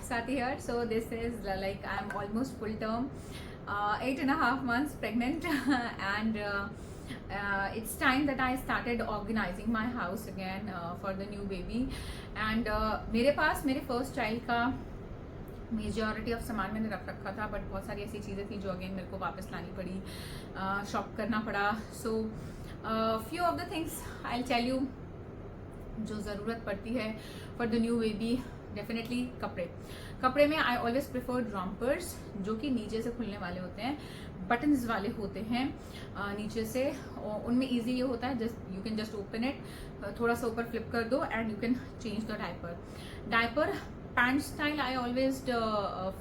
Swati here. So this is like I'm almost full term, 8.5 months pregnant, and it's time that I started organizing my house again for the new baby. And मेरे पास मेरे first child का majority of सामान मैंने रख रखा था, but बहुत सारी ऐसी चीज़ें थी जो अगेन मेरे को वापस लानी पड़ी, शॉप करना पड़ा. So few of the things I tell you जो ज़रूरत पड़ती है for the new baby. Definitely कपड़े में आई ऑलवेज प्रेफर रॉम्पर्स जो कि नीचे से खुलने वाले होते हैं, बटन्स वाले होते हैं नीचे से. उनमें इजी ये होता है just you can just open it, थोड़ा सा ऊपर फ्लिप कर दो and you can change the diaper. Pant style I always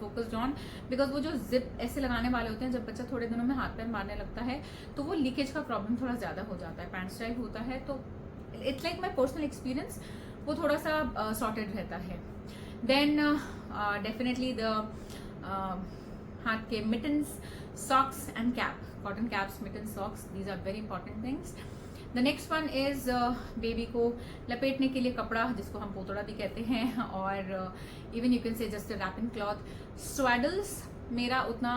focused on because वो जो जिप ऐसे लगाने वाले होते हैं, जब बच्चा थोड़े दिनों में हाथ पैर मारने लगता है तो वो लीकेज का प्रॉब्लम थोड़ा ज़्यादा हो जाता है. पैंट स्टाइल होता है तो it's like my personal experience, वो थोड़ा सा सॉर्टेड रहता है. देन डेफिनेटली द हाथ के mittens, socks and cap, cotton caps, mitten, socks, these are very important things. The next one is baby को लपेटने के लिए कपड़ा जिसको हम पोतड़ा भी कहते हैं, और even you can say just wrapping cloth. Swaddles मेरा उतना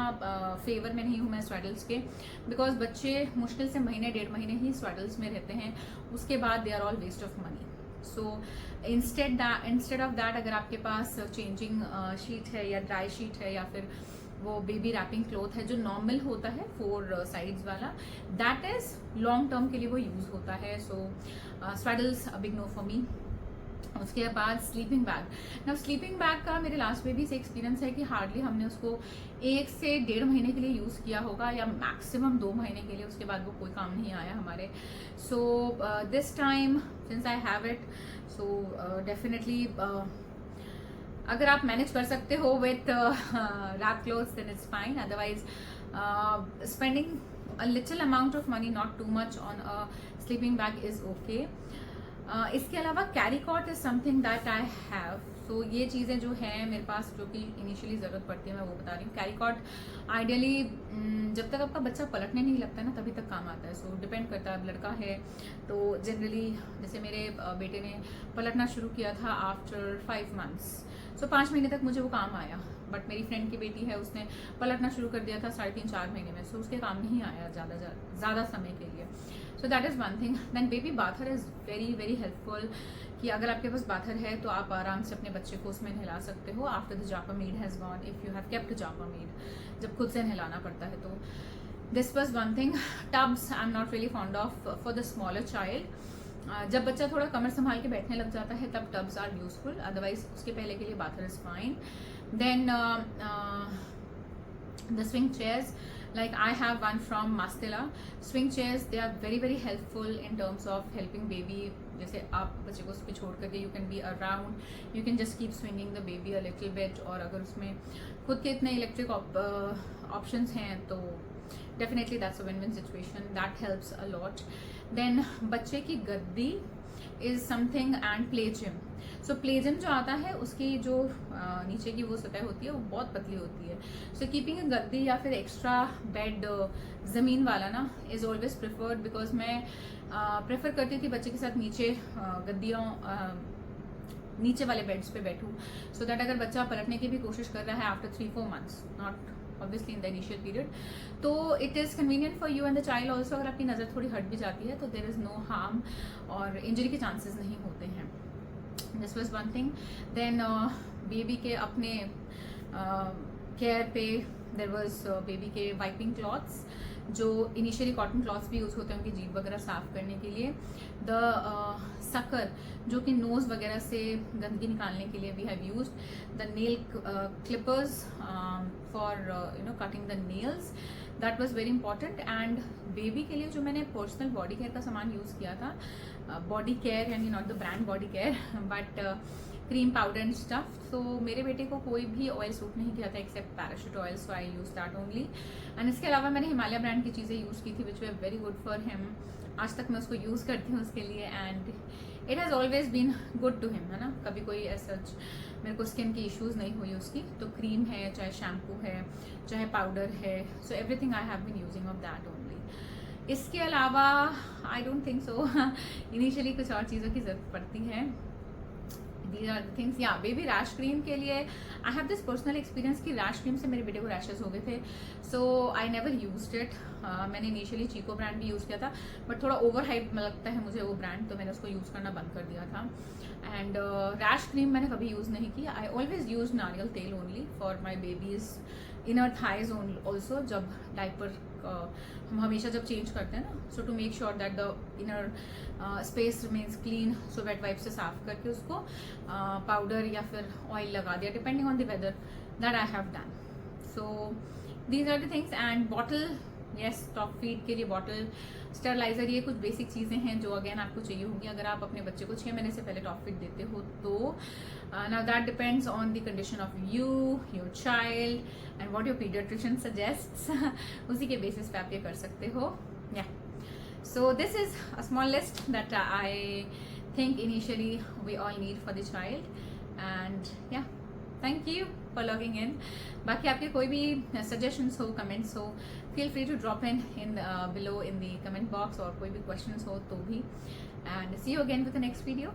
फेवर में नहीं हूँ मैं स्वेडल्स के, बिकॉज बच्चे मुश्किल से महीने 1.5 महीने ही स्वेडल्स में रहते हैं, उसके बाद they are all waste of money. So instead of that अगर आपके पास चेंजिंग शीट है या ड्राई शीट है या फिर वो बेबी रैपिंग क्लॉथ है जो नॉर्मल होता है 4 साइड्स वाला, दैट इज लॉन्ग टर्म के लिए वो यूज होता है. So swaddles a big no for me. उसके बाद स्लीपिंग बैग. ना स्लीपिंग बैग का मेरे लास्ट बेबी से एक्सपीरियंस है कि हार्डली हमने उसको 1 से 1.5 महीने के लिए यूज़ किया होगा या मैक्सिमम 2 महीने के लिए, उसके बाद वो कोई काम नहीं आया हमारे. So this time since I have it, so definitely अगर आप मैनेज कर सकते हो with wrap cloths then it's fine. Otherwise spending a little amount of money, not too much, on a sleeping bag is okay. इसके अलावा carry cot is something that I have. So ये चीज़ें जो हैं मेरे पास जो कि इनिशियली ज़रूरत पड़ती है मैं वो बता रही हूँ. कैरी कॉट आइडियली जब तक आपका बच्चा पलटने नहीं लगता है ना तभी तक काम आता है. सो डिपेंड करता है. अब लड़का है तो जनरली जैसे मेरे बेटे ने पलटना शुरू किया था आफ्टर 5 मंथ्स, सो 5 महीने तक मुझे वो काम आया. बट मेरी फ्रेंड की बेटी है, उसने पलटना शुरू कर दिया था 3.5-4 महीने में, सो उसके काम नहीं आया ज़्यादा समय के लिए. So that is one thing. Then baby bather is very very helpful, कि अगर आपके पास बाथर है तो आप आराम से अपने बच्चे को उसमें नहला सकते हो after the japa maid has gone, if you have kept japa maid, जब खुद से नहलाना पड़ता है. तो this was one thing. Tubs I am not really fond of for the smaller child. जब बच्चा थोड़ा कमर संभाल के बैठने लग जाता है तब टब्स आर यूजफुल, अदरवाइज उसके पहले के लिए bather is fine. Then the swing chairs, like I have one from Mastella. Swing chairs, they are very very helpful in terms of helping baby. जैसे आप बच्चे को उस पर छोड़ करके you can be around, you can just keep swinging the baby a little bit. और अगर उसमें खुद के इतने इलेक्ट्रिक ऑप्शंस हैं तो definitely that's a win-win situation. That helps a lot. Then बच्चे की गद्दी is something and play gym. So play gym जो आता है उसकी जो नीचे की वो सतह होती है वो बहुत पतली होती है. सो कीपिंग अ गद्दी या फिर एक्स्ट्रा बेड ज़मीन वाला ना इज़ ऑलवेज प्रेफर्ड, बिकॉज मैं प्रेफर करती थी बच्चे के साथ नीचे गद्दियों नीचे वाले बेड्स पे बैठूँ, सो दैट अगर बच्चा पलटने की भी कोशिश कर रहा है after 3-4 months, not obviously in the initial period, तो it is convenient for you and the child also. अगर आपकी नज़र थोड़ी हट भी जाती है तो देर इज़ नो हार्म और इंजरी के चांसेस नहीं होते हैं. This was one thing. Then baby के अपने केयर पे देर वॉज बेबी के वाइपिंग क्लॉथ्स, जो इनिशियली कॉटन क्लॉथ्स भी यूज़ होते हैं उनकी जीभ वगैरह साफ़ करने के लिए. द सकर जो कि नोज़ वगैरह से गंदगी निकालने के लिए we have used. The nail clippers for cutting the nails, that was very important. And baby के लिए जो मैंने पर्सनल बॉडी केयर का सामान यूज़ किया था, बॉडी केयर यानी not the brand body care but cream powder and stuff. तो मेरे बेटे को कोई भी ऑयल सूट नहीं किया था except Parachute oil, so I use that only. And इसके अलावा मैंने हिमालय ब्रांड की चीज़ें यूज़ की थी which were very good for him. आज तक मैं उसको यूज़ करती हूँ उसके लिए and it has always been good to him, है ना. कभी कोई ऐसा मेरे को स्किन की इश्यूज़ नहीं हुई उसकी. तो क्रीम है, चाहे शैम्पू है, चाहे पाउडर है, so everything I have been using of that only. इसके अलावा I don't think so initially कुछ और चीज़ों की ज़रूरत पड़ती है. These are the things. Yeah, baby rash cream के लिए I have this personal experience कि rash cream से मेरे बेटे को rashes हो गए थे, so I never used it. मैंने इनिशियली चीको ब्रांड भी यूज़ किया था, बट थोड़ा ओवर हाइप लगता है मुझे वो ब्रांड, तो मैंने उसको यूज़ करना बंद कर दिया था. एंड रैश क्रीम मैंने कभी यूज़ नहीं की. I always use nariyal tel only for my baby's inner thighs also. जब डाइपर हम हमेशा जब चेंज करते हैं ना, so to make sure that the inner space remains clean, so wet wipe से साफ करके उसको पाउडर या फिर ऑयल लगा दिया, depending on the weather. That I have done. So these are the things. And bottle, yes, top feed के लिए बॉटल, स्टरलाइजर, ये कुछ बेसिक चीज़ें हैं जो अगेन आपको चाहिए होंगी अगर आप अपने बच्चे को 6 महीने से पहले टॉप फीड देते हो तो. Now that depends on the condition of you, your child and what your paediatrician suggests. उसी के बेसिस पे आप ये कर सकते हो. या so this is a small list that I think initially we all need for the child. And yeah, thank you for logging in. बाकी आपके कोई भी सजेशंस हो, कमेंट्स हो, feel free to drop in below in the comment box, और कोई भी questions हो तो भी. And see you again with the next video.